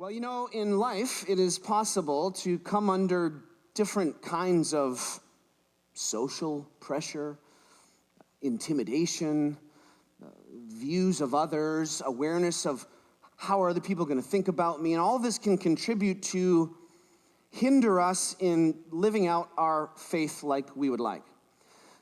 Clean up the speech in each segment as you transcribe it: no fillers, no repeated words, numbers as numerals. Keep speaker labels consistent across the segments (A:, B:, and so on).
A: Well, in life, it is possible to come under different kinds of social pressure, intimidation, views of others, awareness of how are other people going to think about me, and all this can contribute to hinder us in living out our faith like we would like.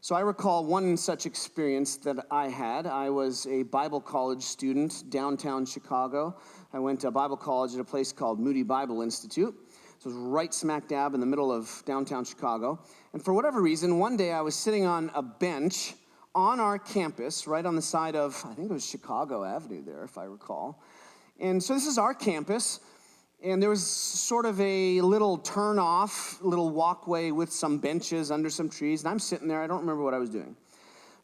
A: So I recall one such experience that I had. I was a Bible college student downtown Chicago. I went to Bible college at a place called Moody Bible Institute. So it was right smack dab in the middle of downtown Chicago. And for whatever reason, one day I was sitting on a bench on our campus, right on the side of, I think it was Chicago Avenue there, if I recall. And so this is our campus. And there was sort of a little turn-off, little walkway with some benches under some trees. And I'm sitting there. I don't remember what I was doing.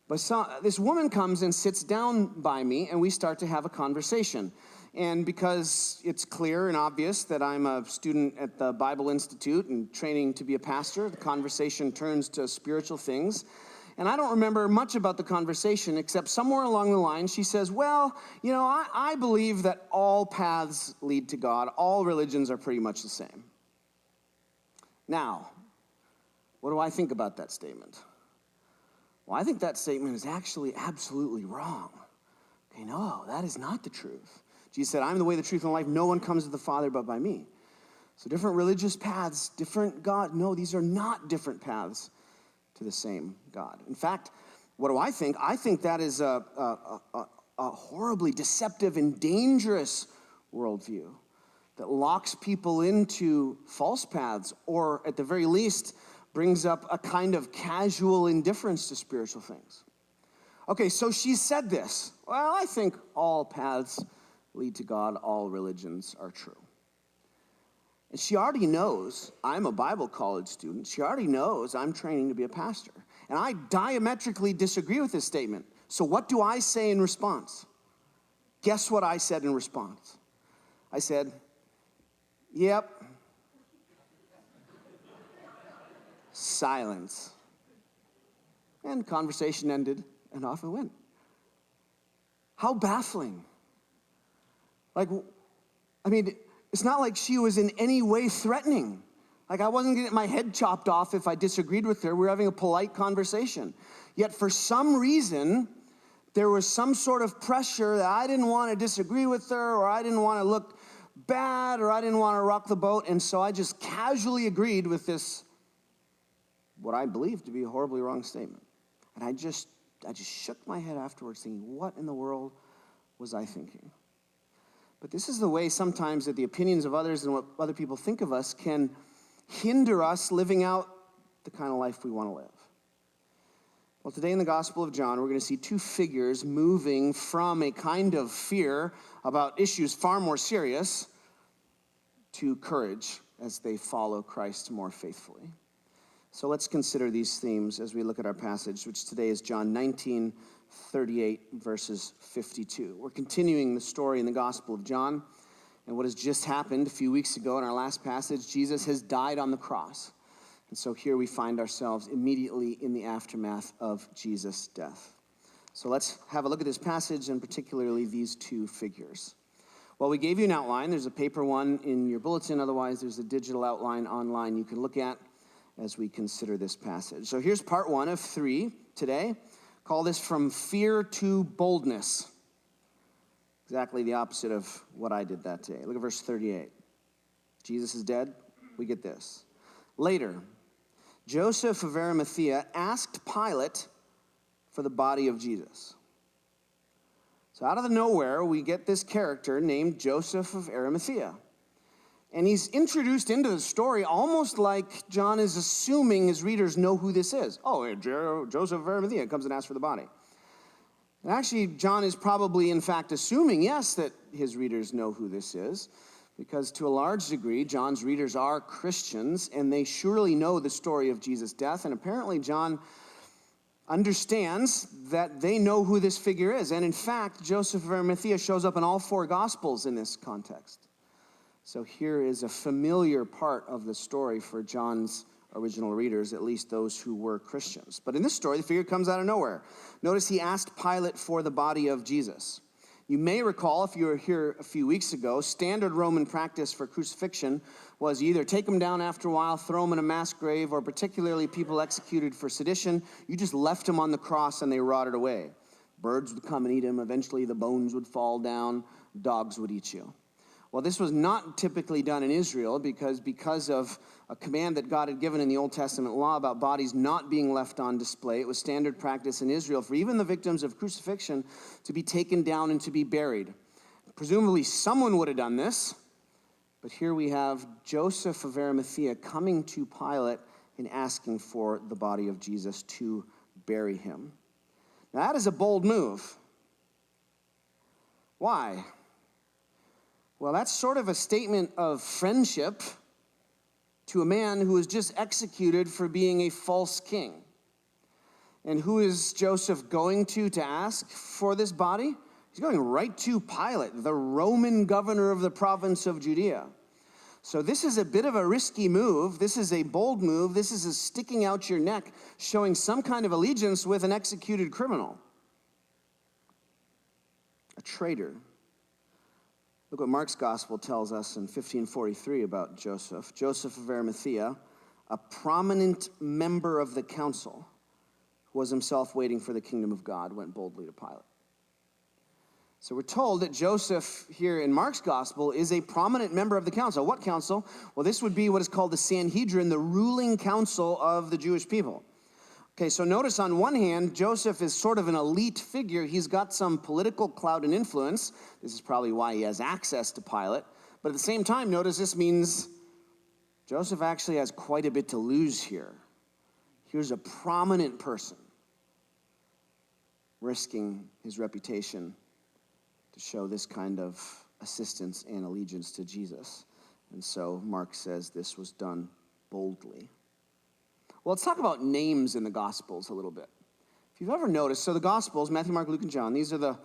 A: But this woman comes and sits down by me, and we start to have a conversation. And because it's clear and obvious that I'm a student at the Bible Institute and training to be a pastor, the conversation turns to spiritual things. And I don't remember much about the conversation, except somewhere along the line, she says, well, I believe that all paths lead to God. All religions are pretty much the same. Now, what do I think about that statement? Well, I think that statement is actually absolutely wrong. Okay, no, that is not the truth. Jesus said, I'm the way, the truth, and the life. No one comes to the Father but by me. So different religious paths, different God. No, these are not different paths to the same God. In fact, what do I think? I think that is a horribly deceptive and dangerous worldview that locks people into false paths, or at the very least, brings up a kind of casual indifference to spiritual things. Okay, so she said this. Well, I think all paths lead to God, all religions are true. And she already knows I'm a Bible college student. She already knows I'm training to be a pastor. And I diametrically disagree with this statement. So what do I say in response? Guess what I said in response? I said, yep. Silence. And conversation ended, and off it went. How baffling. It's not like she was in any way threatening. Like I wasn't getting my head chopped off if I disagreed with her. We were having a polite conversation. Yet for some reason, there was some sort of pressure that I didn't want to disagree with her, or I didn't want to look bad, or I didn't want to rock the boat. And so I just casually agreed with this, what I believe to be a horribly wrong statement. And I just shook my head afterwards thinking, what in the world was I thinking? But this is the way sometimes that the opinions of others and what other people think of us can hinder us living out the kind of life we want to live. Well, today in the Gospel of John, we're going to see two figures moving from a kind of fear about issues far more serious to courage as they follow Christ more faithfully. So let's consider these themes as we look at our passage, which today is John 19:38 verses 52. We're continuing the story in the Gospel of John, and what has just happened a few weeks ago in our last passage, Jesus has died on the cross. And so here we find ourselves immediately in the aftermath of Jesus' death. So let's have a look at this passage, and particularly these two figures. Well, we gave you an outline. There's a paper one in your bulletin. Otherwise, there's a digital outline online you can look at as we consider this passage. So here's part one of 3 today. Call this From Fear to Boldness. Exactly the opposite of what I did that day. Look at verse 38. Jesus is dead. We get this. Later, Joseph of Arimathea asked Pilate for the body of Jesus. So out of the nowhere, we get this character named Joseph of Arimathea. And he's introduced into the story almost like John is assuming his readers know who this is. Oh, Joseph of Arimathea comes and asks for the body. And actually, John is probably, in fact, assuming, yes, that his readers know who this is, because to a large degree, John's readers are Christians, and they surely know the story of Jesus' death. And apparently, John understands that they know who this figure is. And in fact, Joseph of Arimathea shows up in all 4 Gospels in this context. So here is a familiar part of the story for John's original readers, at least those who were Christians. But in this story, the figure comes out of nowhere. Notice he asked Pilate for the body of Jesus. You may recall, if you were here a few weeks ago, standard Roman practice for crucifixion was you either take them down after a while, throw them in a mass grave, or particularly people executed for sedition, you just left them on the cross and they rotted away. Birds would come and eat them. Eventually the bones would fall down. Dogs would eat you. Well, this was not typically done in Israel because of a command that God had given in the Old Testament law about bodies not being left on display. It was standard practice in Israel for even the victims of crucifixion to be taken down and to be buried. Presumably someone would have done this, but here we have Joseph of Arimathea coming to Pilate and asking for the body of Jesus to bury him. Now that is a bold move. Why? Well, that's sort of a statement of friendship to a man who was just executed for being a false king. And who is Joseph going to ask for this body? He's going right to Pilate, the Roman governor of the province of Judea. So this is a bit of a risky move. This is a bold move. This is a sticking out your neck, showing some kind of allegiance with an executed criminal. A traitor. Look what Mark's gospel tells us in 1543 about Joseph. Joseph of Arimathea, a prominent member of the council, who was himself waiting for the kingdom of God, went boldly to Pilate. So we're told that Joseph here in Mark's gospel is a prominent member of the council. What council? Well, this would be what is called the Sanhedrin, the ruling council of the Jewish people. Okay, so notice on one hand, Joseph is sort of an elite figure. He's got some political clout and influence. This is probably why he has access to Pilate. But at the same time, notice this means Joseph actually has quite a bit to lose here. Here's a prominent person risking his reputation to show this kind of assistance and allegiance to Jesus. And so Mark says this was done boldly. Well, let's talk about names in the Gospels a little bit. If you've ever noticed, so the Gospels, Matthew, Mark, Luke, and John, these are the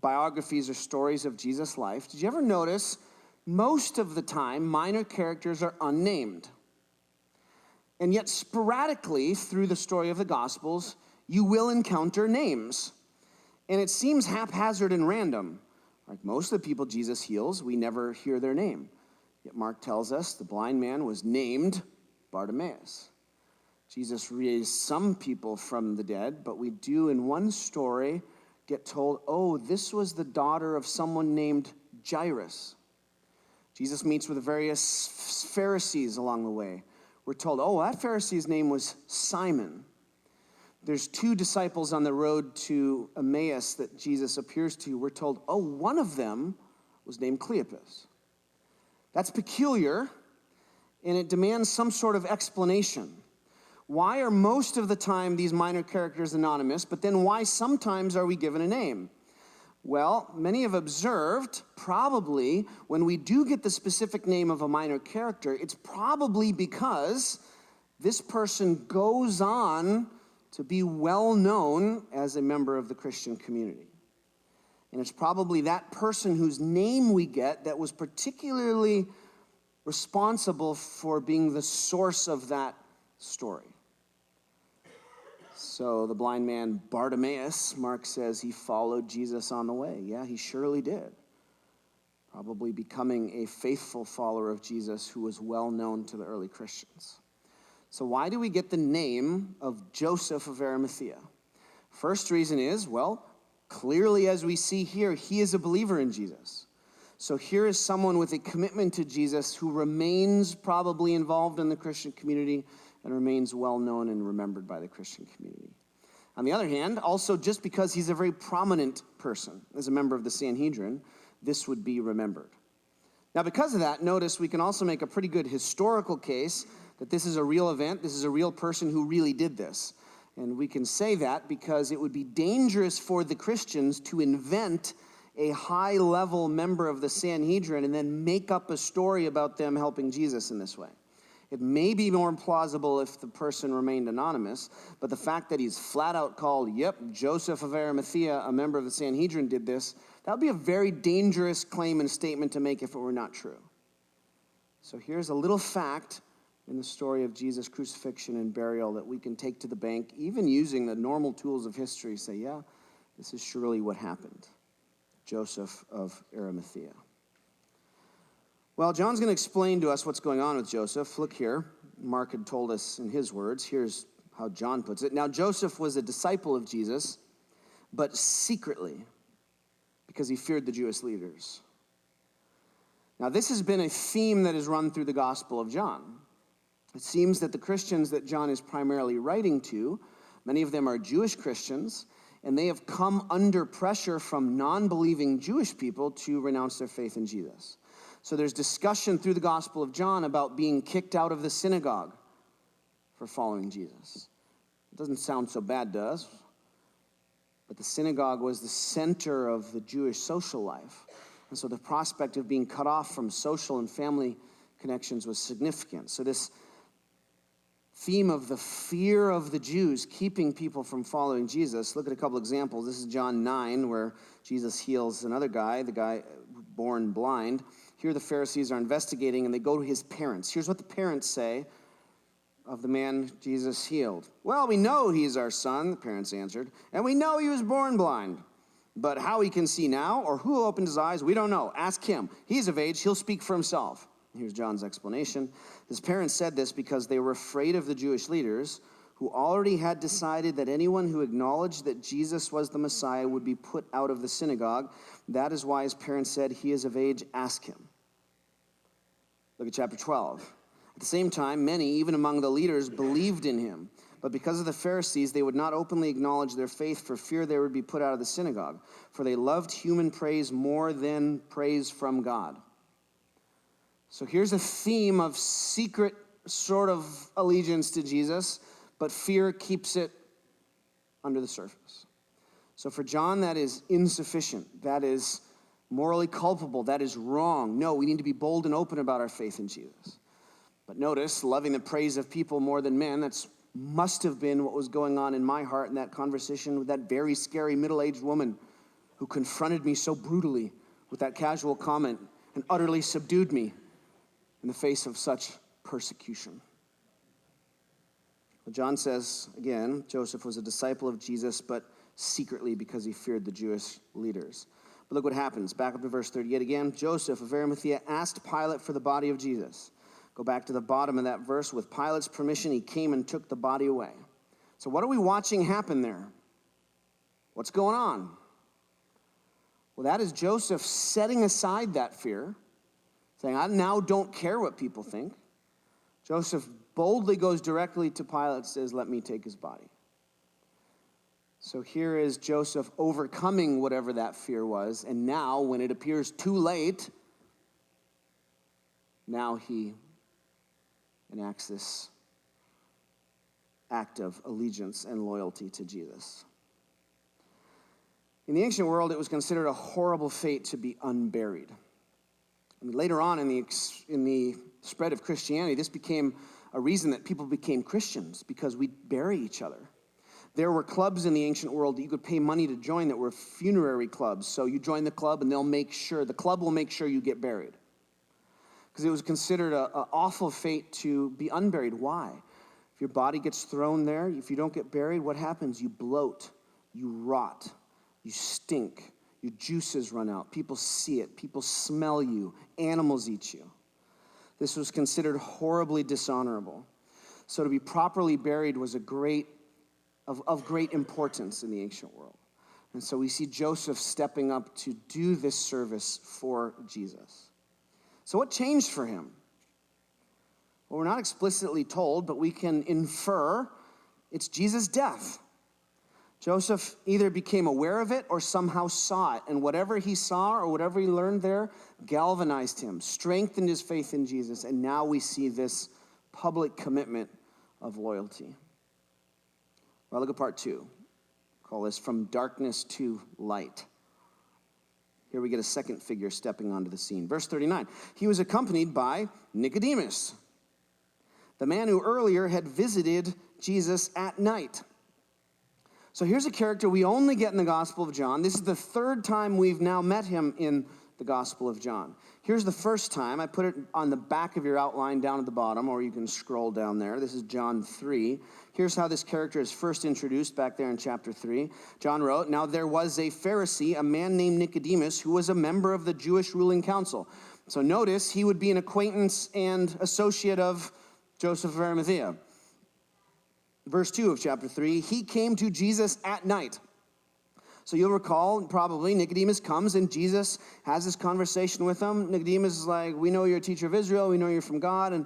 A: biographies or stories of Jesus' life. Did you ever notice most of the time minor characters are unnamed? And yet sporadically through the story of the Gospels, you will encounter names. And it seems haphazard and random. Like most of the people Jesus heals, we never hear their name. Yet Mark tells us the blind man was named Bartimaeus. Jesus raised some people from the dead, but we do in one story get told, oh, this was the daughter of someone named Jairus. Jesus meets with the various Pharisees along the way. We're told, oh, that Pharisee's name was Simon. There's two disciples on the road to Emmaus that Jesus appears to. We're told, oh, one of them was named Cleopas. That's peculiar, and it demands some sort of explanation. Why are most of the time these minor characters anonymous, but then why sometimes are we given a name? Well, many have observed, probably, when we do get the specific name of a minor character, it's probably because this person goes on to be well known as a member of the Christian community. And it's probably that person whose name we get that was particularly responsible for being the source of that story. So the blind man Bartimaeus, Mark says he followed Jesus on the way. Yeah, he surely did. Probably becoming a faithful follower of Jesus who was well known to the early Christians. So why do we get the name of Joseph of Arimathea? First reason is, well, clearly as we see here, he is a believer in Jesus. So here is someone with a commitment to Jesus who remains probably involved in the Christian community and remains well known and remembered by the Christian community. On the other hand, also just because he's a very prominent person as a member of the Sanhedrin, this would be remembered. Now because of that, notice we can also make a pretty good historical case that this is a real event, this is a real person who really did this. And we can say that because it would be dangerous for the Christians to invent a high-level member of the Sanhedrin and then make up a story about them helping Jesus in this way. It may be more plausible if the person remained anonymous, but the fact that he's flat out called, yep, Joseph of Arimathea, a member of the Sanhedrin, did this, that would be a very dangerous claim and statement to make if it were not true. So here's a little fact in the story of Jesus' crucifixion and burial that we can take to the bank, even using the normal tools of history, say, yeah, this is surely what happened. Joseph of Arimathea. Well, John's going to explain to us what's going on with Joseph. Look here. Mark had told us in his words. Here's how John puts it. Now, Joseph was a disciple of Jesus, but secretly, because he feared the Jewish leaders. Now, this has been a theme that has run through the Gospel of John. It seems that the Christians that John is primarily writing to, many of them are Jewish Christians, and they have come under pressure from non-believing Jewish people to renounce their faith in Jesus. So there's discussion through the Gospel of John about being kicked out of the synagogue for following Jesus. It doesn't sound so bad to us, but the synagogue was the center of the Jewish social life. And so the prospect of being cut off from social and family connections was significant. So this theme of the fear of the Jews keeping people from following Jesus, look at a couple examples. This is John 9, where Jesus heals another guy, the guy born blind. Here the Pharisees are investigating, and they go to his parents. Here's what the parents say of the man Jesus healed. Well, we know he's our son, the parents answered, and we know he was born blind. But how he can see now, or who opened his eyes, we don't know. Ask him. He's of age. He'll speak for himself. Here's John's explanation. His parents said this because they were afraid of the Jewish leaders, who already had decided that anyone who acknowledged that Jesus was the Messiah would be put out of the synagogue. That is why his parents said, he is of age, ask him. Look at chapter 12. At the same time, many, even among the leaders, believed in him. But because of the Pharisees, they would not openly acknowledge their faith for fear they would be put out of the synagogue. For they loved human praise more than praise from God. So here's a theme of secret sort of allegiance to Jesus, but fear keeps it under the surface. So for John, that is insufficient. That is morally culpable. That is wrong. No, we need to be bold and open about our faith in Jesus. But notice, loving the praise of people more than men, that's must have been what was going on in my heart in that conversation with that very scary middle-aged woman who confronted me so brutally with that casual comment and utterly subdued me in the face of such persecution. Well, John says, again, Joseph was a disciple of Jesus, but secretly because he feared the Jewish leaders. But look what happens. Back up to verse 38 again. Joseph of Arimathea asked Pilate for the body of Jesus. Go back to the bottom of that verse. With Pilate's permission, he came and took the body away. So what are we watching happen there? What's going on? Well, that is Joseph setting aside that fear, saying, I now don't care what people think. Joseph boldly goes directly to Pilate and says, let me take his body. So here is Joseph overcoming whatever that fear was, and now, when it appears too late, now he enacts this act of allegiance and loyalty to Jesus. In the ancient world, it was considered a horrible fate to be unburied. I mean, later on in the spread of Christianity, this became a reason that people became Christians, because we bury each other. There were clubs in the ancient world that you could pay money to join that were funerary clubs. So you join the club and the club will make sure you get buried. Because it was considered an awful fate to be unburied. Why? If your body gets thrown there, if you don't get buried, what happens? You bloat, you rot, you stink, your juices run out. People see it, people smell you, animals eat you. This was considered horribly dishonorable. So to be properly buried was of great importance in the ancient world. And so we see Joseph stepping up to do this service for Jesus. So what changed for him? Well, we're not explicitly told, but we can infer it's Jesus' death. Joseph either became aware of it or somehow saw it, and whatever he saw or whatever he learned there galvanized him, strengthened his faith in Jesus, and now we see this public commitment of loyalty. Well, look at part 2. Call this From Darkness to Light. Here we get a second figure stepping onto the scene. Verse 39, he was accompanied by Nicodemus, the man who earlier had visited Jesus at night. So here's a character we only get in the Gospel of John. This is the third time we've now met him in the Gospel of John. Here's the first time. I put it on the back of your outline down at the bottom, or you can scroll down there. This is John 3. Here's how this character is first introduced back there in chapter 3. John wrote, "Now there was a Pharisee, a man named Nicodemus, who was a member of the Jewish ruling council." So notice he would be an acquaintance and associate of Joseph of Arimathea. Verse 2 of chapter 3, he came to Jesus at night. So you'll recall, probably, Nicodemus comes and Jesus has this conversation with him. Nicodemus is like, "We know you're a teacher of Israel. We know you're from God." And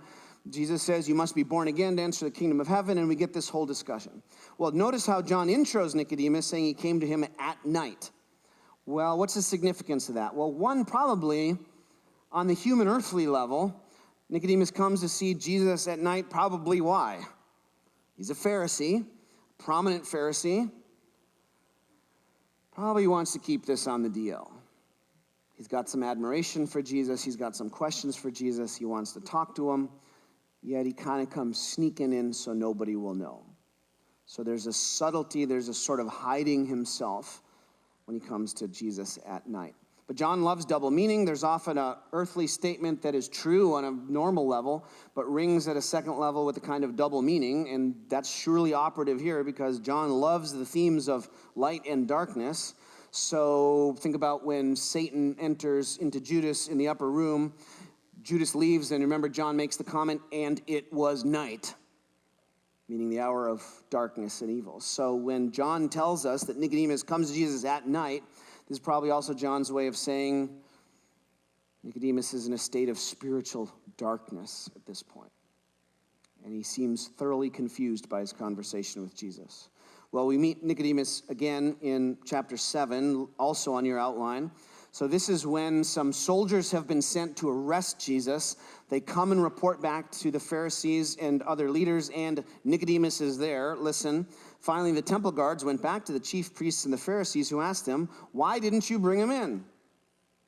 A: Jesus says, "You must be born again to enter the kingdom of heaven." And we get this whole discussion. Well, notice how John intros Nicodemus, saying he came to him at night. Well, what's the significance of that? Well, one, probably on the human earthly level, Nicodemus comes to see Jesus at night. Probably why? He's a Pharisee, prominent Pharisee. Probably wants to keep this on the DL. He's got some admiration for Jesus. He's got some questions for Jesus. He wants to talk to him. Yet he kind of comes sneaking in so nobody will know. So there's a subtlety, there's a sort of hiding himself when he comes to Jesus at night. But John loves double meaning. There's often an earthly statement that is true on a normal level, but rings at a second level with a kind of double meaning. And that's surely operative here because John loves the themes of light and darkness. So think about when Satan enters into Judas in the upper room. Judas leaves, and remember John makes the comment, "And it was night," meaning the hour of darkness and evil. So when John tells us that Nicodemus comes to Jesus at night, this is probably also John's way of saying Nicodemus is in a state of spiritual darkness at this point. And he seems thoroughly confused by his conversation with Jesus. Well, we meet Nicodemus again in chapter 7, also on your outline. So this is when some soldiers have been sent to arrest Jesus. They come and report back to the Pharisees and other leaders, and Nicodemus is there. Listen, finally the temple guards went back to the chief priests and the Pharisees, who asked him, "Why didn't you bring him in?"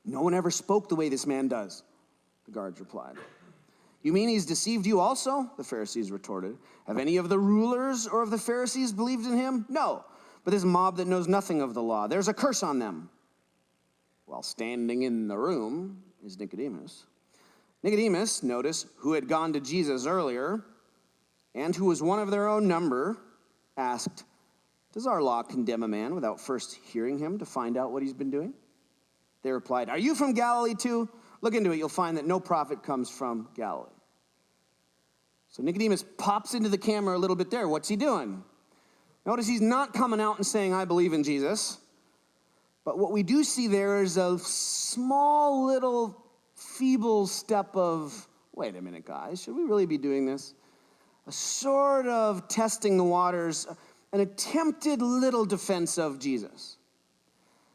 A: "No one ever spoke the way this man does," the guards replied. "You mean he's deceived you also?" the Pharisees retorted. "Have any of the rulers or of the Pharisees believed in him?" "No, but this mob that knows nothing of the law, there's a curse on them." While standing in the room is Nicodemus. Nicodemus, notice, who had gone to Jesus earlier and who was one of their own number, asked, "Does our law condemn a man without first hearing him to find out what he's been doing?" They replied, "Are you from Galilee too? Look into it, you'll find that no prophet comes from Galilee." So Nicodemus pops into the camera a little bit there. What's he doing? Notice he's not coming out and saying, "I believe in Jesus." But what we do see there is a small little feeble step of, wait a minute, guys, should we really be doing this? A sort of testing the waters, an attempted little defense of Jesus.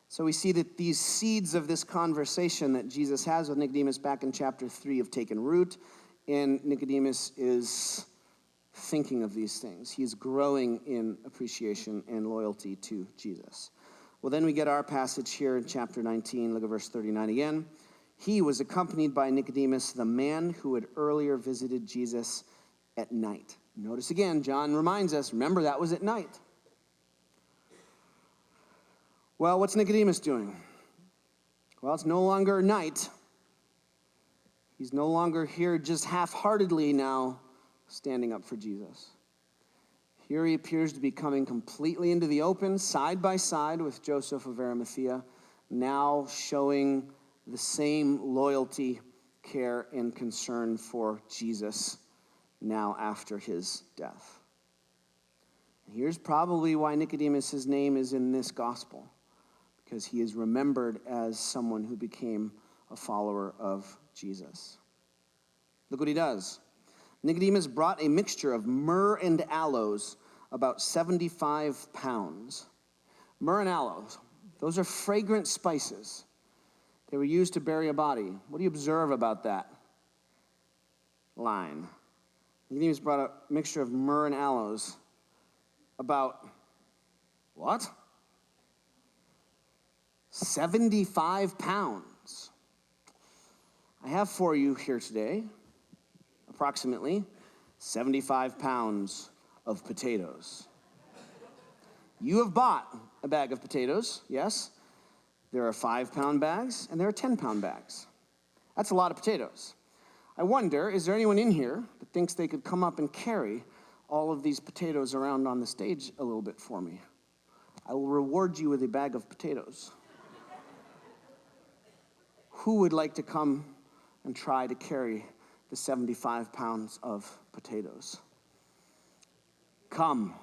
A: So we see that these seeds of this conversation that Jesus has with Nicodemus back in chapter 3 have taken root, and Nicodemus is thinking of these things. He's growing in appreciation and loyalty to Jesus. Well, then we get our passage here in chapter 19. Look at verse 39 again. He was accompanied by Nicodemus, the man who had earlier visited Jesus at night. Notice again, John reminds us, remember, that was at night. Well, what's Nicodemus doing? Well, it's no longer night. He's no longer here just half-heartedly now standing up for Jesus. Here he appears to be coming completely into the open, side by side with Joseph of Arimathea, now showing the same loyalty, care, and concern for Jesus now after his death. And here's probably why Nicodemus' name is in this gospel, because he is remembered as someone who became a follower of Jesus. Look what he does. Nicodemus brought a mixture of myrrh and aloes, about 75 pounds. Myrrh and aloes, those are fragrant spices. They were used to bury a body. What do you observe about that line? Nicodemus brought a mixture of myrrh and aloes, about what? 75 pounds. I have for you here today approximately 75 pounds of potatoes. You have bought a bag of potatoes, yes? There are 5-pound bags, and there are 10-pound bags. That's a lot of potatoes. I wonder, is there anyone in here that thinks they could come up and carry all of these potatoes around on the stage a little bit for me? I will reward you with a bag of potatoes. Who would like to come and try to carry the 75 pounds of potatoes? Come.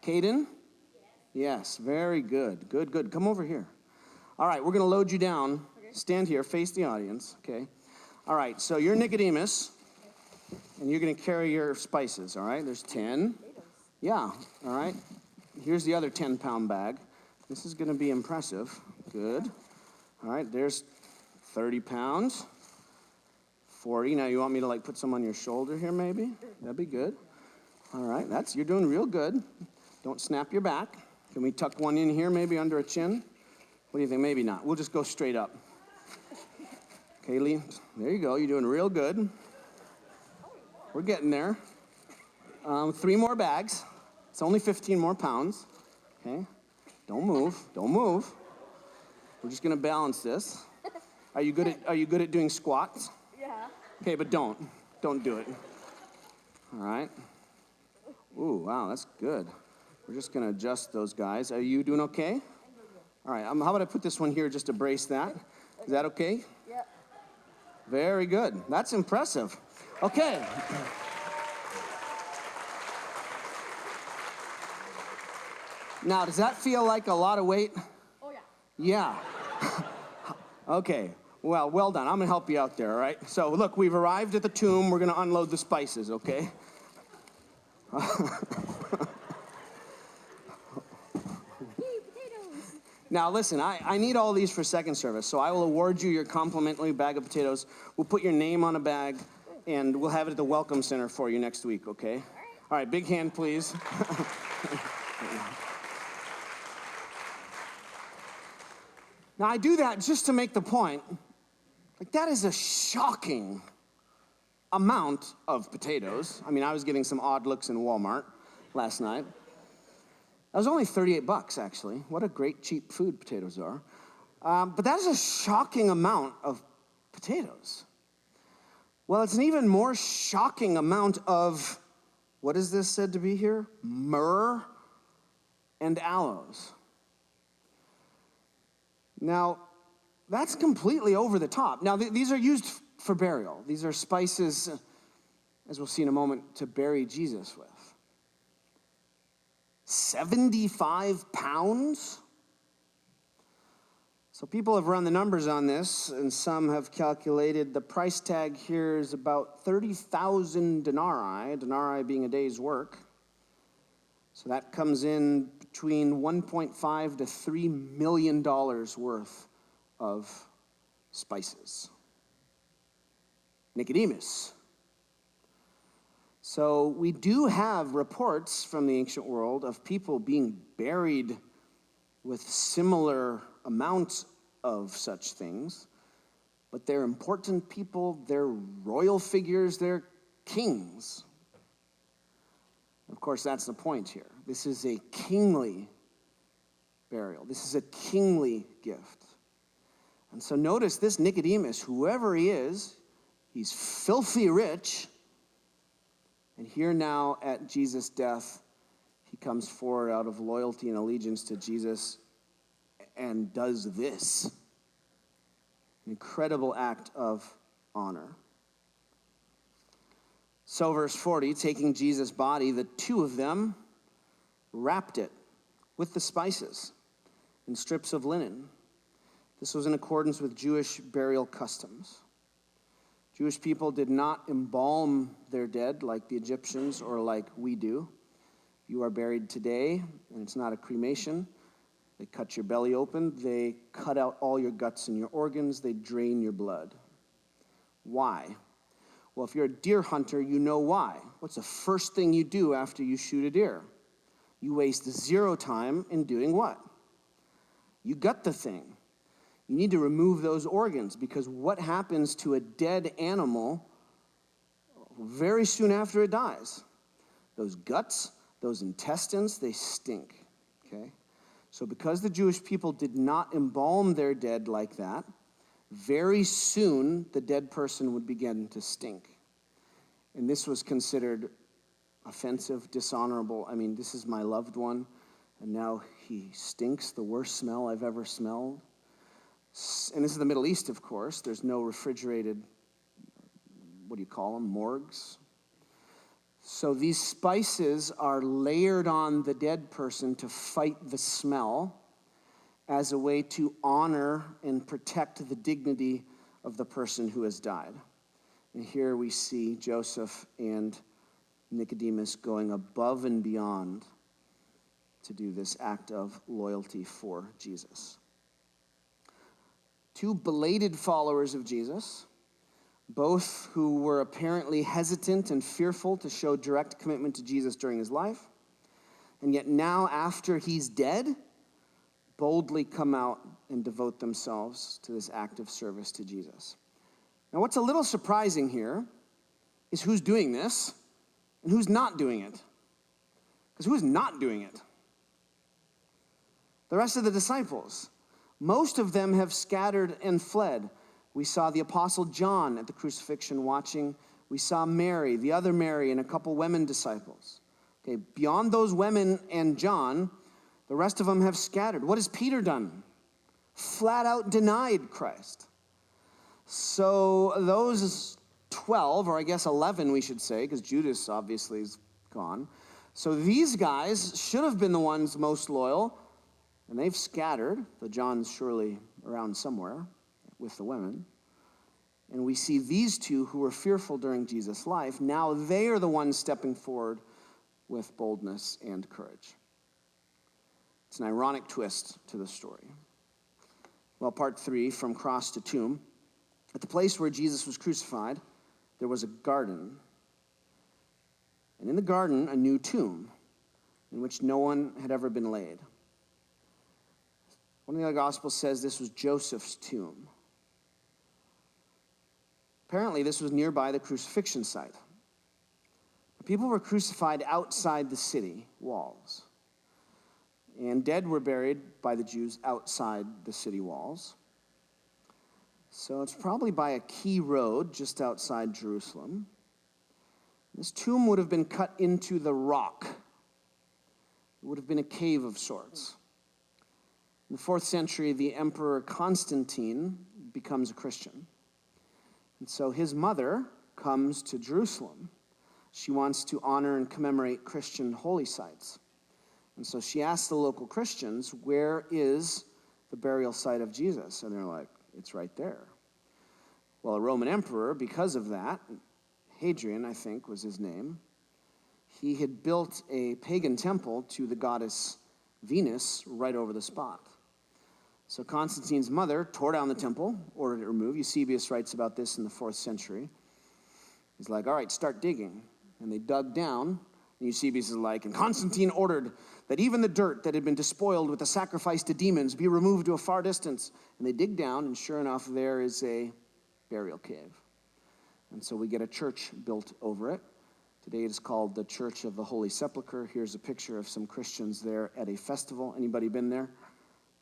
A: Caden? Yes, very good. Good. Come over here. All right, we're going to load you down. Okay. Stand here, face the audience, okay? All right, so you're Nicodemus, and you're going to carry your spices, all right? There's 10. Yeah, all right. Here's the other 10-pound bag. This is going to be impressive. Good. All right, there's 30 pounds. 40. Now you want me to put some on your shoulder here maybe? That'd be good. All right, you're doing real good. Don't snap your back. Can we tuck one in here maybe under a chin? What do you think? Maybe not. We'll just go straight up. Okay, Lee, there you go. You're doing real good. We're getting there. 3 more bags. It's only 15 more pounds. Okay, don't move. We're just gonna balance this. Are you good at doing squats?
B: Yeah.
A: Okay, but don't do it. All right. Ooh, wow, that's good. We're just gonna adjust those guys. Are you doing okay? All right, how about I put this one here just to brace that? Is that okay?
B: Yep.
A: Very good. That's impressive. Okay. Now, does that feel like a lot of weight?
B: Oh, yeah.
A: Yeah. Okay. Well done. I'm going to help you out there, all right? So, look, we've arrived at the tomb. We're going to unload the spices, okay? Now, listen, I need all these for second service, so I will award you your complimentary bag of potatoes. We'll put your name on a bag, and we'll have it at the Welcome Center for you next week, okay? All right, big hand, please. Now, I do that just to make the point, that is a shocking amount of potatoes. I mean, I was getting some odd looks in Walmart last night. That was only $38, actually. What a great cheap food potatoes are. But that is a shocking amount of potatoes. Well, it's an even more shocking amount of, what is this said to be here? Myrrh and aloes. Now, that's completely over the top. Now, these are used for burial. These are spices, as we'll see in a moment, to bury Jesus with. 75 pounds? So people have run the numbers on this, and some have calculated the price tag here is about 30,000 denarii being a day's work. So that comes in between $1.5 to $3 million worth of spices. Nicodemus. So we do have reports from the ancient world of people being buried with similar amounts of such things, but they're important people, they're royal figures, they're kings. Of course, that's the point here. This is a kingly burial. This is a kingly gift. And so notice this Nicodemus, whoever he is, he's filthy rich. And here now at Jesus' death, he comes forward out of loyalty and allegiance to Jesus and does this. An incredible act of honor. So verse 40, taking Jesus' body, the two of them wrapped it with the spices in strips of linen. This was in accordance with Jewish burial customs. Jewish people did not embalm their dead like the Egyptians or like we do. If you are buried today, and it's not a cremation, they cut your belly open, they cut out all your guts and your organs, they drain your blood. Why? Well, if you're a deer hunter, you know why. What's the first thing you do after you shoot a deer? You waste 0 time in doing what? You gut the thing. You need to remove those organs, because what happens to a dead animal very soon after it dies? Those guts, those intestines, they stink, okay? So because the Jewish people did not embalm their dead like that, very soon the dead person would begin to stink. And this was considered offensive, dishonorable. I mean, this is my loved one, and now he stinks, the worst smell I've ever smelled. And this is the Middle East, of course. There's no refrigerated, what do you call them, morgues. So these spices are layered on the dead person to fight the smell as a way to honor and protect the dignity of the person who has died. And here we see Joseph and Nicodemus going above and beyond to do this act of loyalty for Jesus. Two belated followers of Jesus, both who were apparently hesitant and fearful to show direct commitment to Jesus during his life, and yet now, after he's dead, boldly come out and devote themselves to this act of service to Jesus. Now, what's a little surprising here is who's doing this and who's not doing it. Because who's not doing it? The rest of the disciples. Most of them have scattered and fled. We saw the Apostle John at the crucifixion watching. We saw Mary, the other Mary, and a couple women disciples. Okay, beyond those women and John, the rest of them have scattered. What has Peter done? Flat out denied Christ. So those 12, or I guess 11 we should say, because Judas obviously is gone. So these guys should have been the ones most loyal, and they've scattered. The John's surely around somewhere with the women. And we see these two who were fearful during Jesus' life. Now they are the ones stepping forward with boldness and courage. It's an ironic twist to the story. Well, part 3, from cross to tomb. At the place where Jesus was crucified, there was a garden. And in the garden, a new tomb in which no one had ever been laid. One of the other Gospels says this was Joseph's tomb. Apparently, this was nearby the crucifixion site. People were crucified outside the city walls. And dead were buried by the Jews outside the city walls. So it's probably by a key road just outside Jerusalem. This tomb would have been cut into the rock. It would have been a cave of sorts. In the 4th century, the Emperor Constantine becomes a Christian. And so his mother comes to Jerusalem. She wants to honor and commemorate Christian holy sites. And so she asks the local Christians, where is the burial site of Jesus? And they're like, it's right there. Well, a Roman emperor, because of that, Hadrian, I think, was his name, he had built a pagan temple to the goddess Venus right over the spot. So Constantine's mother tore down the temple, ordered it removed. Eusebius writes about this in the 4th century. He's like, all right, start digging. And they dug down. And Eusebius is like, and Constantine ordered that even the dirt that had been despoiled with the sacrifice to demons be removed to a far distance. And they dig down, and sure enough, there is a burial cave. And so we get a church built over it. Today it is called the Church of the Holy Sepulchre. Here's a picture of some Christians there at a festival. Anybody been there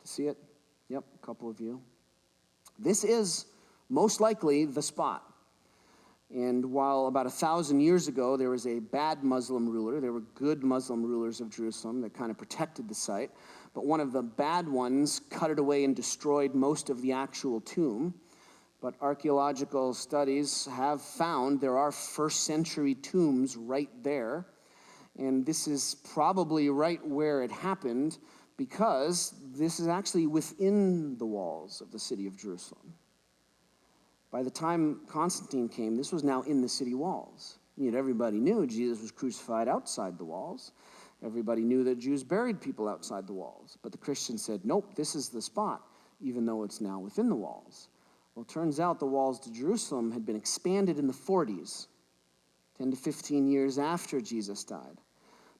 A: to see it? Yep, a couple of you. This is most likely the spot. And while about 1,000 years ago there was a bad Muslim ruler, there were good Muslim rulers of Jerusalem that kind of protected the site, but one of the bad ones cut it away and destroyed most of the actual tomb. But archaeological studies have found there are 1st century tombs right there. And this is probably right where it happened, because this is actually within the walls of the city of Jerusalem. By the time Constantine came, this was now in the city walls. And yet everybody knew Jesus was crucified outside the walls. Everybody knew that Jews buried people outside the walls. But the Christians said, nope, this is the spot, even though it's now within the walls. Well, it turns out the walls to Jerusalem had been expanded in the 40s, 10 to 15 years after Jesus died.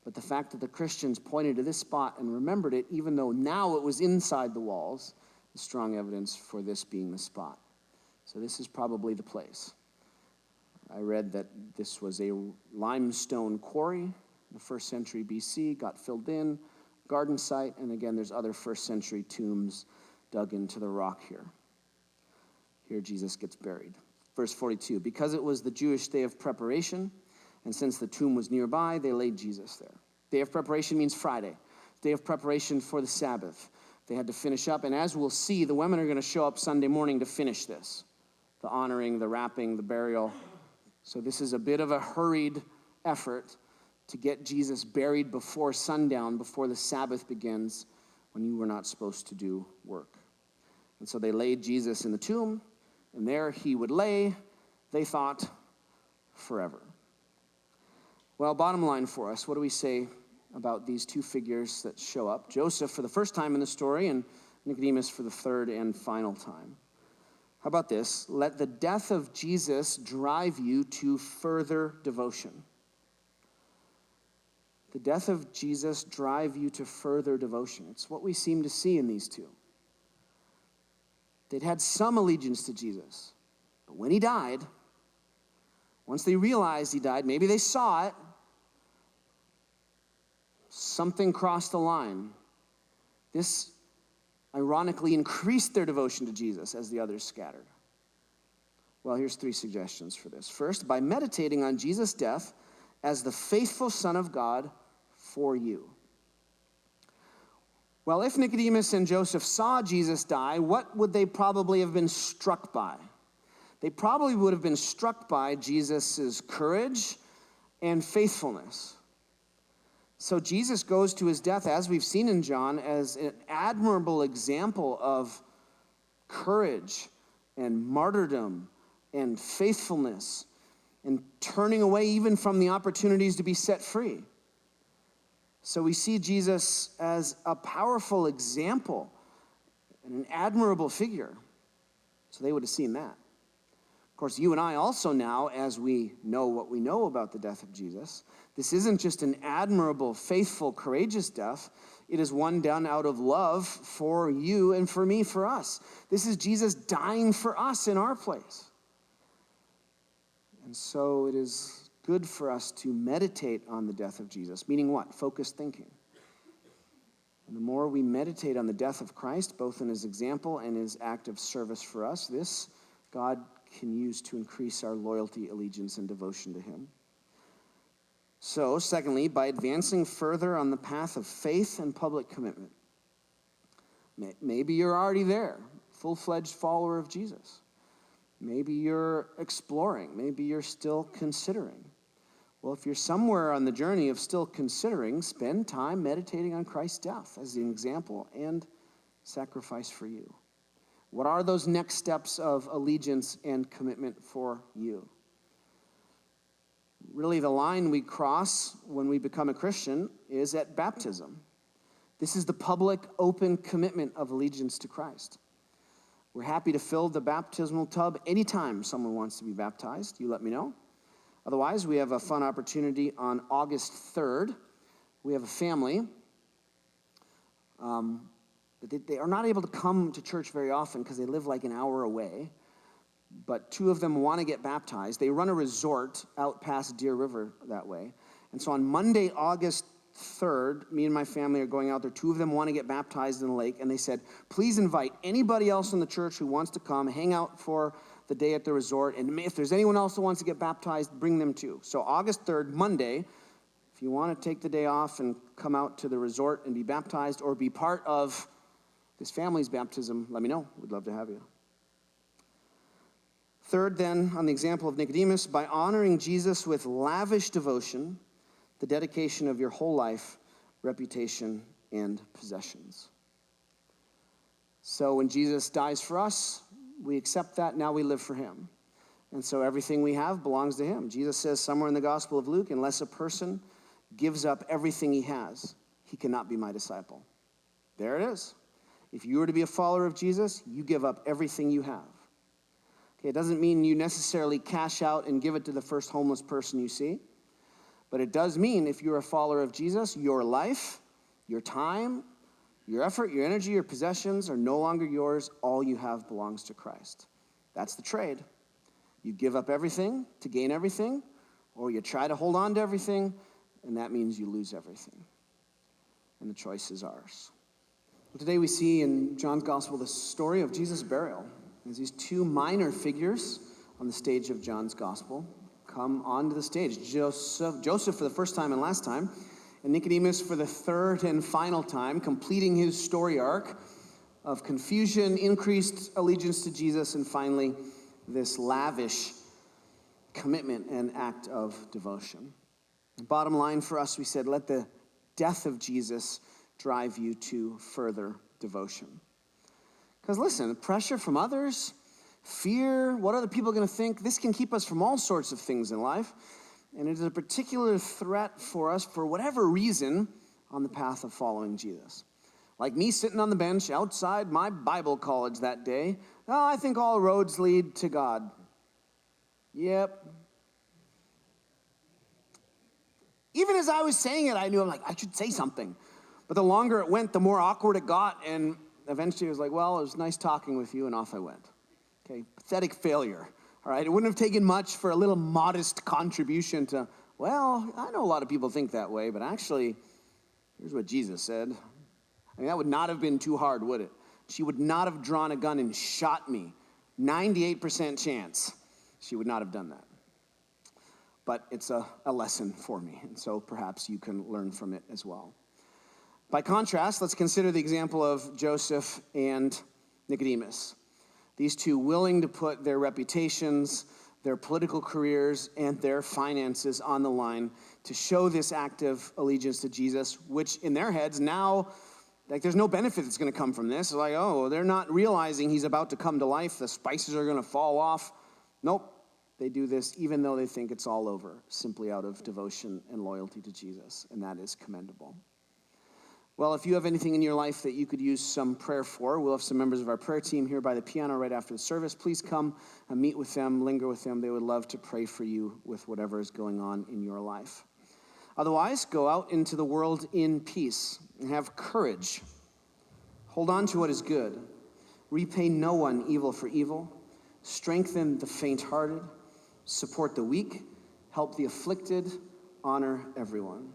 A: But the fact that the Christians pointed to this spot and remembered it, even though now it was inside the walls, is strong evidence for this being the spot. So this is probably the place. I read that this was a limestone quarry in the 1st century BC, got filled in, garden site. And again, there's other first century tombs dug into the rock here. Here Jesus gets buried. Verse 42, because it was the Jewish day of preparation, and since the tomb was nearby, they laid Jesus there. Day of preparation means Friday. Day of preparation for the Sabbath. They had to finish up, and as we'll see, the women are going to show up Sunday morning to finish this. The honoring, the wrapping, the burial. So this is a bit of a hurried effort to get Jesus buried before sundown, before the Sabbath begins, when you were not supposed to do work. And so they laid Jesus in the tomb, and there he would lay, they thought, forever. Well, bottom line for us, what do we say about these two figures that show up? Joseph for the first time in the story, and Nicodemus for the third and final time. How about this? Let the death of Jesus drive you to further devotion. The death of Jesus drive you to further devotion. It's what we seem to see in these two. They'd had some allegiance to Jesus, but when he died, once they realized he died, maybe they saw it, something crossed the line. This ironically increased their devotion to Jesus as the others scattered. Well, here's 3 suggestions for this. First, by meditating on Jesus' death as the faithful Son of God for you. Well, if Nicodemus and Joseph saw Jesus die, what would they probably have been struck by? They probably would have been struck by Jesus' courage and faithfulness. So Jesus goes to his death, as we've seen in John, as an admirable example of courage and martyrdom and faithfulness and turning away even from the opportunities to be set free. So we see Jesus as a powerful example and an admirable figure. So they would have seen that. Of course, you and I also now, as we know what we know about the death of Jesus, this isn't just an admirable, faithful, courageous death. It is one done out of love for you and for me, for us. This is Jesus dying for us in our place. And so it is good for us to meditate on the death of Jesus, meaning what? Focused thinking. And the more we meditate on the death of Christ, both in his example and his act of service for us, this God can use to increase our loyalty, allegiance, and devotion to him. So, secondly, by advancing further on the path of faith and public commitment. Maybe you're already there, full-fledged follower of Jesus. Maybe you're exploring. Maybe you're still considering. Well, if you're somewhere on the journey of still considering, spend time meditating on Christ's death as an example and sacrifice for you. What are those next steps of allegiance and commitment for you? Really, the line we cross when we become a Christian is at baptism. This is the public, open commitment of allegiance to Christ. We're happy to fill the baptismal tub anytime someone wants to be baptized. You let me know. Otherwise, we have a fun opportunity on August 3rd. We have a family. They are not able to come to church very often because they live like an hour away. But 2 of them want to get baptized. They run a resort out past Deer River that way. And so on Monday, August 3rd, me and my family are going out there. 2 of them want to get baptized in the lake. And they said, please invite anybody else in the church who wants to come, hang out for the day at the resort. And if there's anyone else who wants to get baptized, bring them too. So August 3rd, Monday, if you want to take the day off and come out to the resort and be baptized or be part of this family's baptism, let me know. We'd love to have you. Third, then, on the example of Nicodemus, by honoring Jesus with lavish devotion, the dedication of your whole life, reputation, and possessions. So when Jesus dies for us, we accept that. Now we live for him. And so everything we have belongs to him. Jesus says somewhere in the Gospel of Luke, unless a person gives up everything he has, he cannot be my disciple. There it is. If you were to be a follower of Jesus, you give up everything you have. Okay, it doesn't mean you necessarily cash out and give it to the first homeless person you see. But it does mean if you're a follower of Jesus, your life, your time, your effort, your energy, your possessions are no longer yours. All you have belongs to Christ. That's the trade. You give up everything to gain everything, or you try to hold on to everything, and that means you lose everything. and the choice is ours. Well, today we see in John's gospel the story of Jesus' burial. As these two minor figures on the stage of John's gospel come onto the stage. Joseph for the first time and last time, and Nicodemus for the third and final time, completing his story arc of confusion, increased allegiance to Jesus, and finally this lavish commitment and act of devotion. The bottom line for us, we said, let the death of Jesus drive you to further devotion. Because listen, pressure from others, fear, what other people are going to think, this can keep us from all sorts of things in life. And it is a particular threat for us, for whatever reason, on the path of following Jesus. Like me sitting on the bench outside my Bible college that day. Oh, I think all roads lead to God. Yep. Even as I was saying it, I knew, I'm like, I should say something. But the longer it went, the more awkward it got. And eventually it was like, well, it was nice talking with you, and off I went. Okay, pathetic failure. All right, it wouldn't have taken much for a little modest contribution to, well, I know a lot of people think that way, but actually, here's what Jesus said. I mean, that would not have been too hard, would it? She would not have drawn a gun and shot me. 98% chance she would not have done that. But it's a lesson for me, and so perhaps you can learn from it as well. By contrast, let's consider the example of Joseph and Nicodemus. These two willing to put their reputations, their political careers, and their finances on the line to show this act of allegiance to Jesus, which in their heads now, like there's no benefit that's going to come from this. It's like, oh, they're not realizing he's about to come to life. The spices are going to fall off. Nope. They do this even though they think it's all over, simply out of devotion and loyalty to Jesus, and that is commendable. Well, if you have anything in your life that you could use some prayer for, we'll have some members of our prayer team here by the piano right after the service. Please come and meet with them, linger with them. They would love to pray for you with whatever is going on in your life. Otherwise, go out into the world in peace and have courage. Hold on to what is good. Repay no one evil for evil. Strengthen the faint-hearted. Support the weak. Help the afflicted. Honor everyone.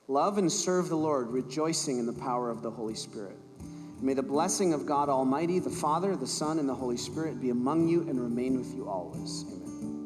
A: Love and serve the Lord, rejoicing in the power of the Holy Spirit. May the blessing of God Almighty, the Father, the Son, and the Holy Spirit be among you and remain with you always. Amen.